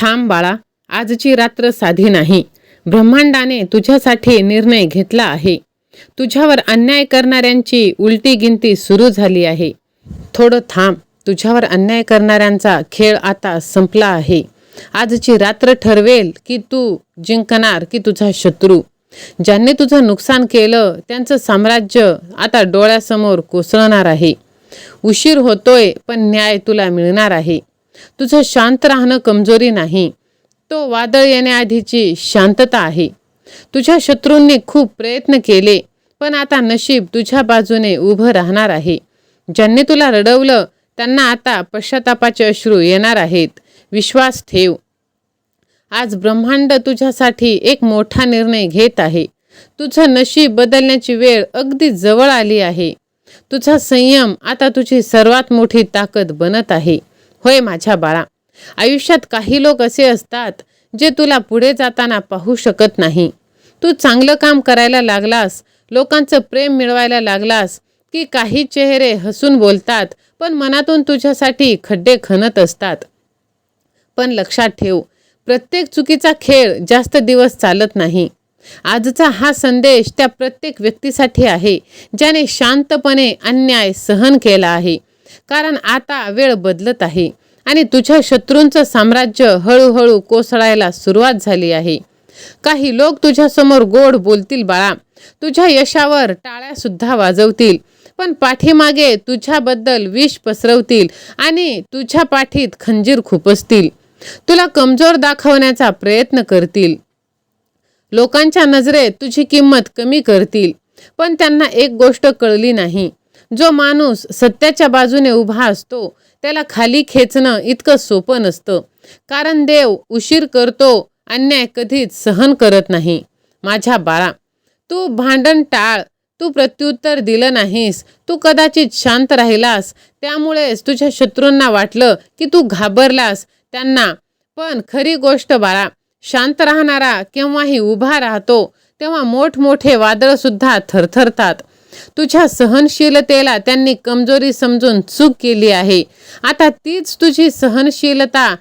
थांब बाळा, आजची रात्र साधी नाही. ब्रह्मांडाने तुझ्यासाठी निर्णय घेतला आहे. तुझ्यावर अन्याय करणाऱ्यांची उलटी गिनती सुरू झाली आहे. थोडं थांब. तुझ्यावर अन्याय करणाऱ्यांचा खेळ आता संपला आहे. आजची रात्र ठरवेल की तू जिंकणार की तुझा शत्रू. ज्यांनी तुझं नुकसान केलं त्यांचं साम्राज्य आता डोळ्यासमोर कोसळणार आहे. उशीर होतोय पण न्याय तुला मिळणार आहे. तुझं शांत राहणं कमजोरी नाही, तो वादळ येण्याआधीची शांतता आहे. तुझ्या शत्रूंनी खूप प्रयत्न केले पण आता नशीब तुझ्या बाजूने उभं राहणार आहे. ज्यांनी तुला रडवलं त्यांना आता पश्चातापाचे अश्रू येणार आहेत. विश्वास ठेव. आज ब्रह्मांड तुझ्यासाठी एक मोठा निर्णय घेत आहे. तुझं नशीब बदलण्याची वेळ अगदी जवळ आली आहे. तुझा संयम आता तुझी सर्वात मोठी ताकद बनत आहे. होय माझ्या बाळा, आयुष्यात काही लोक असे असतात जे तुला पुढे जाताना पाहू शकत नाही. तू चांगलं काम करायला लागलास, लोकांचं प्रेम मिळवायला लागलास की काही चेहरे हसून बोलतात पण मनातून तुझ्यासाठी खड्डे खणत असतात. पण लक्षात ठेव, प्रत्येक चुकीचा खेळ जास्त दिवस चालत नाही. आजचा हा संदेश त्या प्रत्येक व्यक्तीसाठी आहे ज्याने शांतपणे अन्याय सहन केला आहे. कारण आता वेळ बदलत आहे आणि तुझ्या शत्रूंचं साम्राज्य हळूहळू कोसळायला सुरुवात झाली आहे. काही लोक तुझ्यासमोर गोड बोलतील बाळा, तुझ्या यशावर टाळ्या सुद्धा वाजवतील, पण पाठीमागे तुझ्याबद्दल विष पसरवतील आणि तुझ्या पाठीत खंजीर खुपसतील. तुला कमजोर दाखवण्याचा प्रयत्न करतील. लोकांच्या नजरेत तुझी किंमत कमी करतील. पण त्यांना एक गोष्ट कळली नाही, जो माणूस सत्याच्या बाजूने उभा असतो त्याला खाली खेचणं इतकं सोपं नसतं. कारण देव उशीर करतो, अन्याय कधीच सहन करत नाही. माझ्या बाळा, तू भांडण टाळ. तू प्रत्युत्तर दिलं नाहीस, तू कदाचित शांत राहिलास. त्यामुळेच तुझ्या शत्रूंना वाटलं की तू घाबरलास त्यांना. पण खरी गोष्ट बाळा, शांत राहणारा केव्हाही उभा राहतो तेव्हा मोठमोठे वादळ सुद्धा थरथरतात. तुझ्या सहनशीलतेला त्यांनी कमजोरी समजून चूक केली आहे. आता तीच तुझी सहनशीलता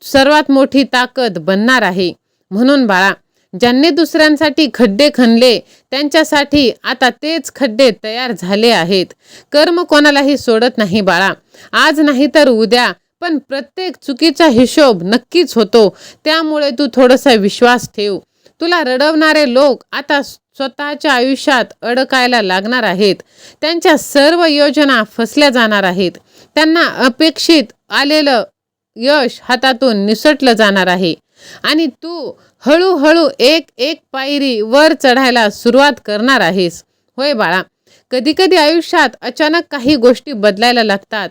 सर्वात मोठी ताकद बनणार आहे. म्हणून बाळा, ज्यांनी दुसऱ्यांसाठी खड्डे खणले त्यांच्यासाठी आता तेच खड्डे तयार झाले आहेत. कर्म कोणालाही सोडत नाही बाळा. आज नाही तर उद्या, पण प्रत्येक चुकीचा हिशोब नक्कीच होतो. त्यामुळे तू थोडासा विश्वास ठेव. तुला रडवणारे लोक आता स्वतःच्या आयुष्यात अडकायला लागणार आहेत. त्यांच्या सर्व योजना फसल्या जाणार आहेत. त्यांना अपेक्षित आलेलं यश हातातून निसटलं जाणार आहे आणि तू हळूहळू एक एक पायरी वर चढायला सुरुवात करणार आहेस. होय बाळा, कधीकधी आयुष्यात अचानक काही गोष्टी बदलायला लागतात.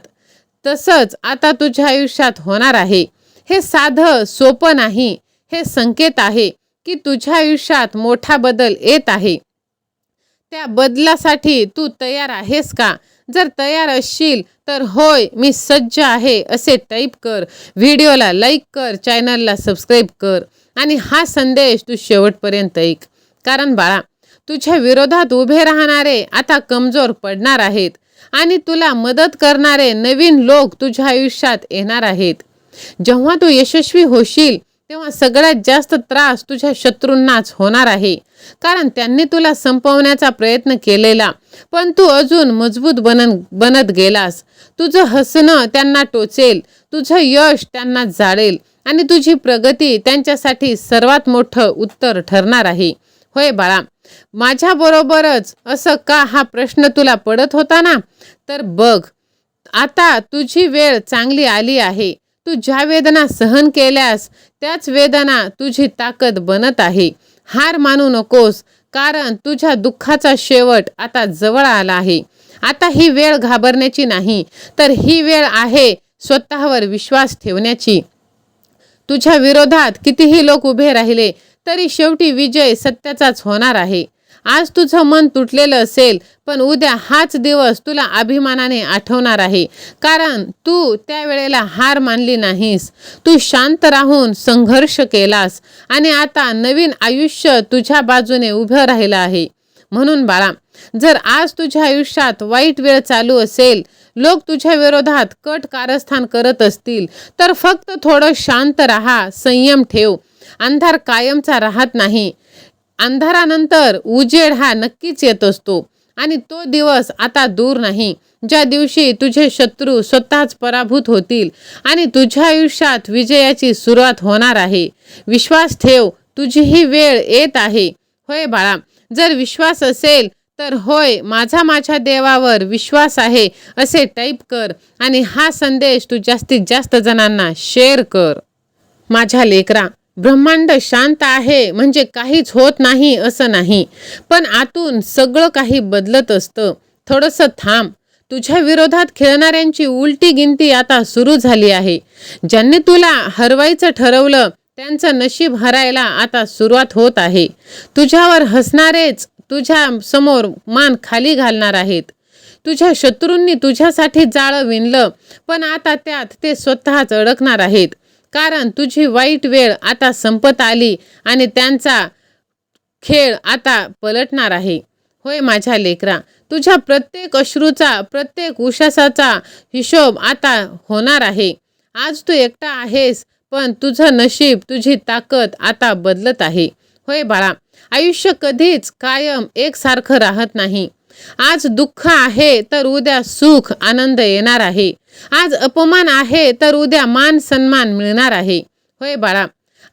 तसंच आता तुझ्या आयुष्यात होणार आहे. हे साधं सोपं नाही, हे संकेत आहे की तुझ्या आयुष्यात मोठा बदल येत आहे. त्या बदलासाठी तू तयार आहेस का? जर तयार असशील तर होय मी सज्ज आहे असे टाईप कर. व्हिडिओला लाईक कर, चॅनलला सबस्क्राईब कर आणि हा संदेश तू शेवटपर्यंत ऐक. कारण बाळा, तुझ्या विरोधात उभे राहणारे आता कमजोर पडणार आहेत आणि तुला मदत करणारे नवीन लोक तुझ्या आयुष्यात येणार आहेत. जेव्हा तू यशस्वी होशील तेव्हा सगळ्यात जास्त त्रास तुझ्या शत्रूंनाच होणार आहे. कारण त्यांनी तुला संपवण्याचा प्रयत्न केलेला, पण तू अजून मजबूत बनत गेलास. तुझं हसणं त्यांना टोचेल, तुझं यश त्यांना जाळेल आणि तुझी प्रगती त्यांच्यासाठी सर्वात मोठं उत्तर ठरणार आहे. होय बाळा, माझ्याबरोबरच असं का हा प्रश्न तुला पडत होता ना? तर बघ, आता तुझी वेळ चांगली आली आहे. तू ज्या वेदना सहन केल्यास त्याच वेदना तुझी ताकद बनत आहे. हार मानू नकोस, कारण तुझ्या दुःखाचा शेवट आता जवळ आला आहे. आता ही वेळ घाबरण्याची नाही, तर ही वेळ आहे स्वतःवर विश्वास ठेवण्याची. तुझ्या विरोधात कितीही लोक उभे राहिले तरी शेवटी विजय सत्याचाच होणार आहे. आज तुझं मन तुटलेलं असेल, पण उद्या हाच दिवस तुला अभिमानाने आठवणार आहे. कारण तू त्यावेळेला हार मानली नाहीस. तू शांत राहून संघर्ष केलास आणि आता नवीन आयुष्य तुझ्या बाजूने उभं राहिलं आहे. म्हणून बाळा, जर आज तुझ्या आयुष्यात वाईट वेळ चालू असेल, लोक तुझ्या विरोधात कट कारस्थान करत असतील तर फक्त थोडं शांत राहा, संयम ठेव. अंधार कायमचा राहत नाही. अंधारानंतर उजेड हा नक्कीच येत असतो आणि तो दिवस आता दूर नाही ज्या दिवशी तुझे शत्रू स्वतःच पराभूत होतील आणि तुझ्या आयुष्यात विजयाची सुरुवात होणार आहे. विश्वास ठेव, तुझी ही वेळ येत आहे. होय बाळा, जर विश्वास असेल तर होय, माझ्या देवावर विश्वास आहे असे टाईप कर आणि हा संदेश तू जास्तीत जास्त जणांना शेअर कर. माझ्या लेकरा, ब्रह्मांड शांत आहे म्हणजे काहीच होत नाही असं नाही, पण आतून सगळं काही बदलत असतं. थोडंसं थांब. तुझ्या विरोधात खेळणाऱ्यांची उलटी गिनती आता सुरू झाली आहे. ज्यांनी तुला हरवायचं ठरवलं त्यांचं नशीब हरायला आता सुरुवात होत आहे. तुझ्यावर हसणारेच तुझ्या समोर मान खाली घालणार आहेत. तुझ्या शत्रूंनी तुझ्यासाठी जाळं विणलं, पण आता त्यात ते स्वतःच अडकणार आहेत, कारण तुझी वाईट वेळ आता संपत आली आणि त्यांचा खेळ आता पलटणार आहे. होय माझ्या लेकरा, तुझ्या प्रत्येक अश्रूचा, प्रत्येक उश्वासाचा हिशोब आता होणार आहे. आज तू एकटा आहेस, पण तुझं नशीब, तुझी ताकद आता बदलत आहे. होय बाळा, आयुष्य कधीच कायम एकसारखं राहत नाही. आज दुःख आहे तर उद्या सुख आनंद येणार आहे. आज अपमान आहे तर उद्या मान सन्मान मिळणार आहे. होय बाळा,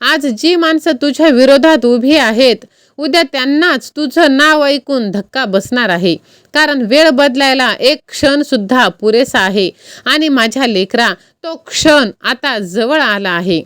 आज जी माणसं तुझ्या विरोधात उभी आहेत उद्या त्यांनाच तुझं नाव ऐकून धक्का बसणार आहे, कारण वेळ बदलायला एक क्षण सुद्धा पुरेसा आहे आणि माझ्या लेकरा, तो क्षण आता जवळ आला आहे.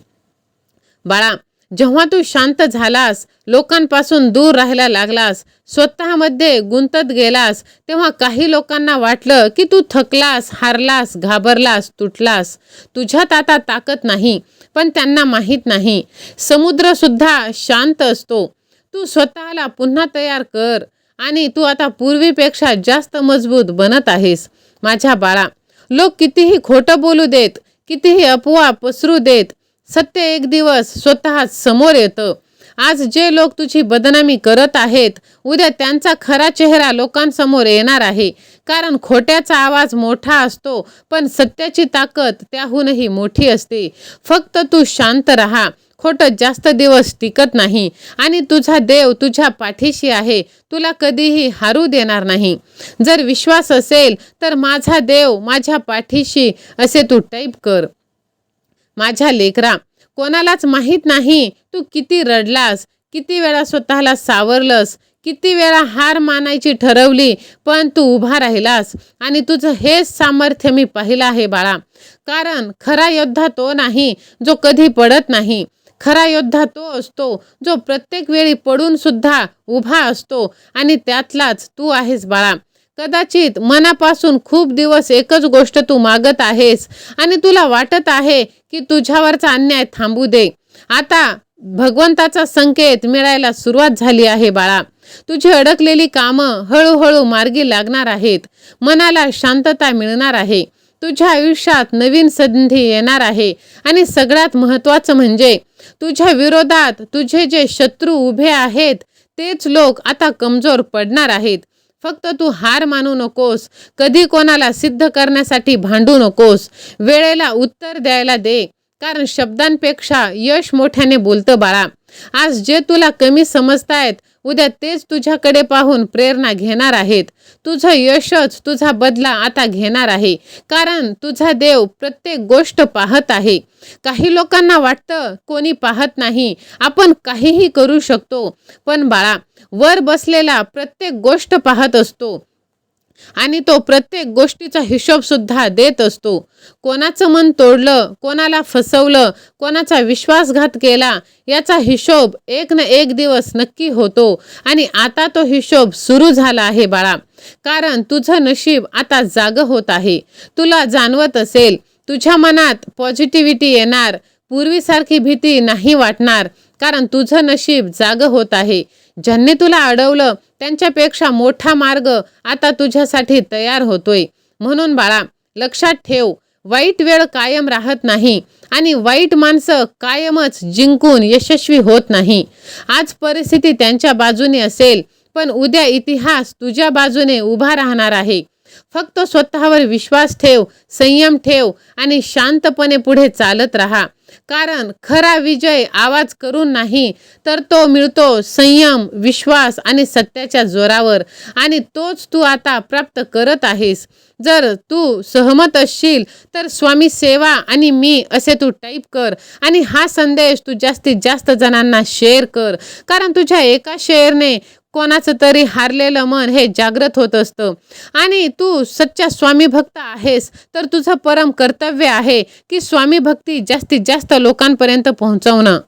बाळा, जेव्हा तू शांत झालास, लोकांपासून दूर राहायला लागलास, स्वतःमध्ये गुंतत गेलास, तेव्हा काही लोकांना वाटलं की तू थकलास, हारलास, घाबरलास, तुटलास. तुझ्यात आता ताकद नाही, पण त्यांना माहीत नाही समुद्र सुद्धा शांत असतो. तू स्वतःला पुन्हा तयार कर आणि तू आता पूर्वीपेक्षा जास्त मजबूत बनत आहेस. माझ्या बाळा, लोक कितीही खोटं बोलू देत, कितीही अफवा पसरू देत, सत्य एक दिवस स्वतः समोर येतं. आज जे लोक तुझी बदनामी करत आहेत, उद्या त्यांचा खरा चेहरा लोकांसमोर येणार आहे, कारण खोट्याचा आवाज मोठा असतो पण सत्याची ताकद त्याहूनही मोठी असते. फक्त तू शांत राहा. खोटं जास्त दिवस टिकत नाही आणि तुझा देव तुझ्या पाठीशी आहे, तुला कधीही हारू देणार नाही. जर विश्वास असेल तर माझा देव माझ्या पाठीशी असे तू टाईप कर. माझ्या लेकरा, कोणालाच माहीत नाही तू किती रडलास, किती वेळा स्वतःला सावरलंस, किती वेळा हार मानायची ठरवली, पण तू उभा राहिलास आणि तुझं हेच सामर्थ्य मी पाहिलं आहे बाळा. कारण खरा योद्धा तो नाही जो कधी पडत नाही. खरा योद्धा तो असतो जो प्रत्येक वेळी पडून सुद्धा उभा असतो आणि त्यातलाच तू आहेस बाळा. कदाचित मनापासून खूप दिवस एकच गोष्ट तू मागत आहेस आणि तुला वाटत आहे की तुझ्यावरचा अन्याय थांबू दे. आता भगवंताचा संकेत मिळायला सुरुवात झाली आहे बाळा. तुझी अडकलेली कामं हळूहळू मार्गी लागणार आहेत. मनाला शांतता मिळणार आहे. तुझ्या आयुष्यात नवीन संधी येणार आहे आणि सगळ्यात महत्त्वाचं म्हणजे तुझ्या विरोधात तुझे जे शत्रू उभे आहेत तेच लोक आता कमजोर पडणार आहेत. फक्त तू हार मानू नकोस. कधी कोणाला सिद्ध करण्यासाठी भांडू नकोस. वेळेला उत्तर द्यायला दे, कारण शब्दांपेक्षा यश मोठ्याने बोलतं बाळा. आज जे तुला कमी समजतायत उद्या तेच तुझ्याकडे पाहून प्रेरणा घेणार आहेत. तुझं यशच तुझा बदला आता घेणार आहे, कारण तुझा देव प्रत्येक गोष्ट पाहत आहे. काही लोकांना वाटतं कोणी पाहत नाही, आपण काहीही करू शकतो, पण बाळा, वर बसलेला प्रत्येक गोष्ट पाहत असतो आणि तो प्रत्येक गोष्टीचा हिशोब सुद्धा देत असतो. कोणाचं मन तोडलं, कोणाला फसवलं, कोणाचा विश्वासघात केला, याचा हिशोब एक ना एक दिवस नक्की होतो आणि आता तो हिशोब सुरू झाला आहे बाळा. कारण तुझं नशीब आता जागं होत आहे. तुला जाणवत असेल तुझ्या मनात पॉझिटिव्हिटी येणार. पूर्वीसारखी भीती नाही वाटणार, कारण तुझं नशीब जागं होत आहे. ज्यांनी तुला अडवलं त्यांच्यापेक्षा मोठा मार्ग आता तुझ्यासाठी तयार होतोय. म्हणून बाळा, लक्षात ठेव, वाईट वेळ कायम राहत नाही आणि वाईट माणसं कायमच जिंकून यशस्वी होत नाही. आज परिस्थिती त्यांच्या बाजूने असेल, पण उद्या इतिहास तुझ्या बाजूने उभा राहणार आहे. फक्त स्वतःवर विश्वास ठेव, संयम ठेव आणि शांतपणे पुढे चालत राहा. कारण खरा विजय आवाज करून नाही, तर तो मिळतो संयम, विश्वास आणि सत्याच्या जोरावर. आणि तोच तू आता प्राप्त करत आहेस. जर तू सहमत असशील तर स्वामी सेवा आणि मी असे तू टाईप कर आणि हा संदेश तू जास्तीत जास्त जणांना शेअर कर. कारण तुझ्या एका शेअरने कोणाचं तरी हारलेलं मन हे जागृत होत असतं. आणि तू सच्चा स्वामी भक्त आहेस, तर तुझं परम कर्तव्य आहे की स्वामी भक्ती जास्तीत जास्त लोकांपर्यंत पोहोचवणं.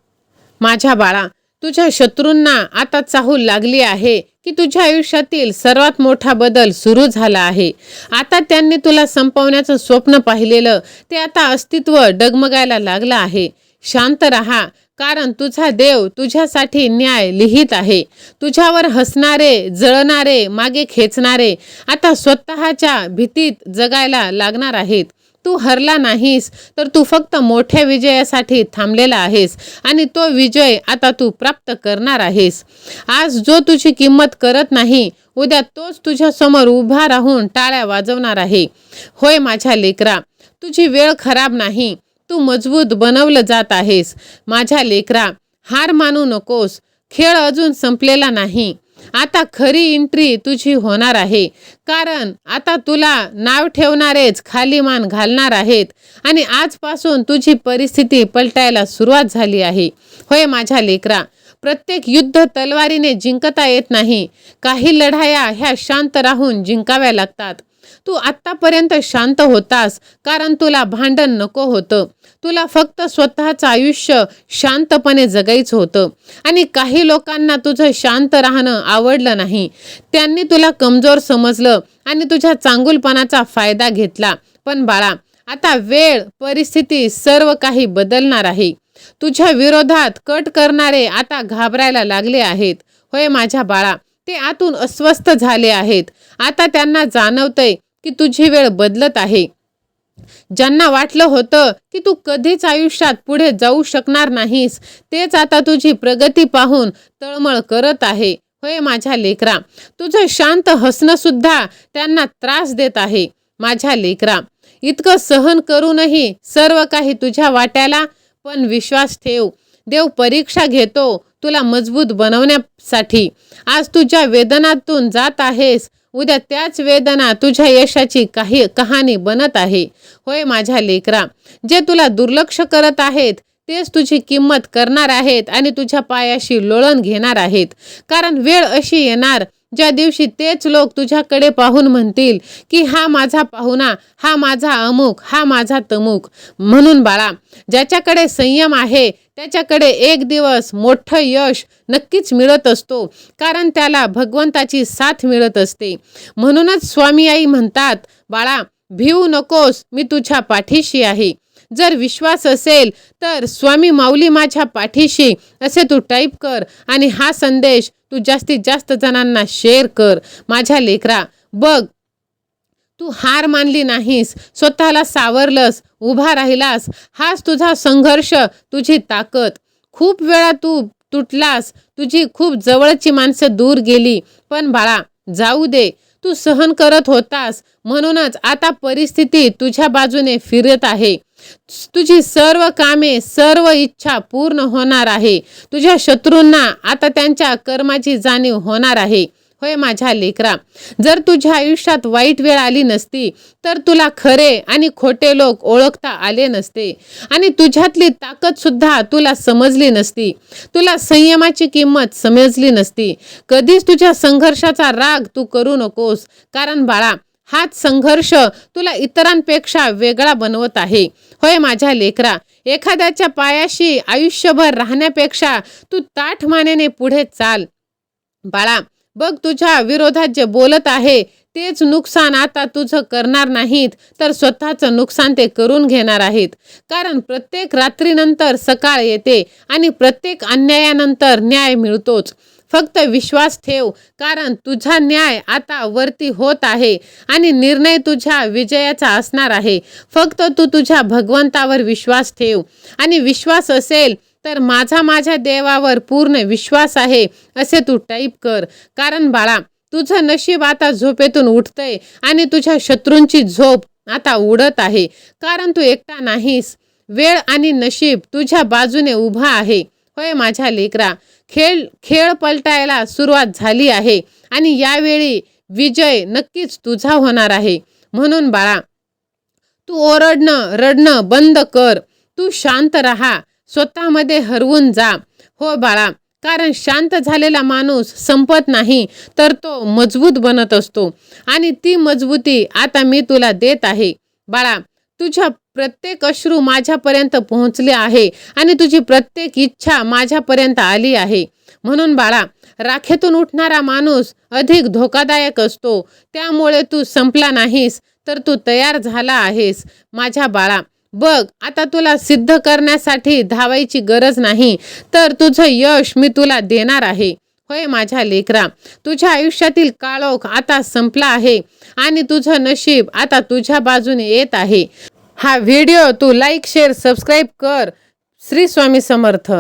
माझ्या बाळा, तुझ्या शत्रूंना आता चाहूल लागली आहे की तुझ्या आयुष्यातील सर्वात मोठा बदल सुरू झाला आहे. आता त्यांनी तुला संपवण्याचं स्वप्न पाहिलेलं ते आता अस्तित्व डगमगायला लागलं आहे. शांत रहा, कारण तुझा देव तुझ्यासाठी न्याय लिहित आहे. तुझ्यावर हसणारे, जळणारे, मागे खेचणारे आता स्वतःच्या भीतीत जगायला लागणार आहेत. तू हरला नाहीस, तर तू फक्त मोठ्या विजयासाठी थांबलेला आहेस आणि तो विजय आता तू प्राप्त करणार आहेस. आज जो तुझी किंमत करत नाही, उद्या तोच तुझ्या समोर उभा राहून टाळ्या वाजवणार आहे. होय माझ्या लेकरा, तुझी वेळ खराब नाही, तू मजबूत बनवलं जात आहेस. माझ्या लेकरा, हार मानू नकोस. खेळ अजून संपलेला नाही. आता खरी एंट्री तुझी होणार आहे. कारण आता तुला नाव ठेवणारेच खाली मान घालणार आहेत आणि आजपासून तुझी परिस्थिती पलटायला सुरुवात झाली आहे. होय माझ्या लेकरा, प्रत्येक युद्ध तलवारीने जिंकता येत नाही. काही लढाया ह्या शांत राहून जिंकाव्या लागतात. तू आत्तापर्यंत शांत होतास कारण तुला भांडण नको होतं. तुला फक्त स्वतःचं आयुष्य शांतपणे जगायचं होतं. आणि काही लोकांना तुझं शांत राहणं आवडलं नाही. त्यांनी तुला कमजोर समजलं आणि तुझ्या चांगुलपणाचा फायदा घेतला. पण बाळा, आता वेळ, परिस्थिती सर्व काही बदलणार आहे. तुझ्या विरोधात कट करणारे आता घाबरायला लागले आहेत. होय माझ्या बाळा, ते आतून अस्वस्थ झाले आहेत. आता त्यांना जाणवतंय की तुझी वेळ बदलत आहे. ज्यांना वाटलं होतं की तू कधीच आयुष्यात पुढे जाऊ शकणार नाहीस, तेच आता तुझी प्रगती पाहून तळमळ करत आहे. होय माझ्या लेकरा, तुझं शांत हसणं सुद्धा त्यांना त्रास देत आहे. माझ्या लेकरा, इतकं सहन करूनही सर्व काही तुझ्या वाट्याला. पण विश्वास ठेव, देव परीक्षा घेतो तुला मजबूत बनवण्यासाठी. आज तुझ्या वेदनातून जात आहेस, उद्या त्याच वेदना तुझ्या यशाची काही कहाणी बनत आहे. होय माझ्या लेकरा, जे तुला दुर्लक्ष करत आहेत तेच तुझी किंमत करणार आहेत आणि तुझ्या पायाशी लोळण घेणार आहेत. कारण वेळ अशी येणार ज्या दिवशी तेच लोक तुझ्याकडे पाहून म्हणतील की हा माझा पाहुणा, हा माझा अमुक, हा माझा तमुक. म्हणून बाळा, ज्याच्याकडे संयम आहे त्याच्याकडे एक दिवस मोठं यश नक्कीच मिळत असतो. कारण त्याला भगवंताची साथ मिळत असते. म्हणूनच स्वामी आई म्हणतात, बाळा भिवू नकोस, मी तुझ्या पाठीशी आहे. जर विश्वास असेल तर स्वामी माऊली माझ्या पाठीशी असे तू टाईप कर आणि हा संदेश तू जास्तीत जास्त जणांना शेअर कर. माझ्या लेकरा, बघ, तू हार मानली नाहीस, स्वतःला सावरलंस, उभा राहिलास. हाच तुझा संघर्ष, तुझी ताकद. खूप वेळा तू तुटलास, तुझी खूप जवळची माणसं दूर गेली. पण बाळा, जाऊ दे, तू सहन करत होतास. म्हणूनच आता परिस्थिती तुझ्या बाजूने फिरत आहे. तुझी सर्व कामे, सर्व इच्छा पूर्ण होणार आहे. तुझ्या शत्रूंना आता त्यांच्या कर्माची जाणीव होणार आहे. होय माझ्या लेकरा, जर तुझ्या आयुष्यात वाईट वेळ आली नसती तर तुला खरे आणि खोटे लोक ओळखता आले नसते आणि तुझ्यातली ताकद सुद्धा तुला समजली नसती. तुला संयमाची किंमत समजली नसती. कधीच तुझ्या संघर्षाचा राग तू करू नकोस. कारण बाळा, हाच संघर्ष तुला इतरांपेक्षा वेगळा बनवत आहे. होय माझ्या लेकरा, एखाद्याच्या पायाशी आयुष्यभर राहण्यापेक्षा तू ताठ मानेने पुढे चाल. बाळा बघ, तुझ्या विरोधात जे बोलत आहे तेच नुकसान आता तुझं करणार नाहीत, तर स्वतःचं नुकसान ते करून घेणार आहेत. कारण प्रत्येक रात्रीनंतर सकाळ येते आणि प्रत्येक अन्यायानंतर न्याय मिळतोच. फक्त विश्वास ठेव, कारण तुझा न्याय आता वरती होत आहे आणि निर्णय तुझ्या विजयाचा असणार आहे. फक्त तू तुझ्या भगवंतावर विश्वास ठेव आणि विश्वास असेल तर माझ्या देवावर पूर्ण विश्वास आहे असे तू टाईप कर. कारण बाळा, तुझं नशीब आता झोपेतून उठतंय आणि तुझ्या शत्रूंची झोप आता उडत आहे, कारण तू एकटा नाहीस. वेळ आणि नशीब तुझ्या बाजूने उभा आहे. होय माझ्या लेकरा, खेळ पलटायला सुरुवात झाली आहे आणि यावेळी विजय नक्कीच तुझा होणार आहे. म्हणून बाळा, तू ओरडणं रडणं बंद कर. तू शांत राहा, स्वतःमध्ये हरवून जा. हो बाळा, कारण शांत झालेला माणूस संपत नाही, तर तो मजबूत बनत असतो आणि ती मजबूती आता मी तुला देत आहे. बाळा, तुझ्या प्रत्येक अश्रू माझ्यापर्यंत पोहोचले आहे आणि तुझी प्रत्येक इच्छा माझ्यापर्यंत आली आहे. म्हणून बाळा, राखेतून उठणारा माणूस अधिक धोकादायक असतो. त्यामुळे तू संपला नाहीस, तर तू तयार झाला आहेस. माझ्या बाळा, बघ, आता तुला सिद्ध करण्यासाठी धावायची गरज नाही, तर तुझं यश मी तुला देणार आहे. होय माझ्या लेकरा, तुझ्या आयुष्यातील काळोख आता संपला आहे आणि तुझं नशीब आता तुझ्या बाजूने येत आहे. हा व्हिडिओ तू लाईक, शेअर, सबस्क्राईब कर. श्री स्वामी समर्थ.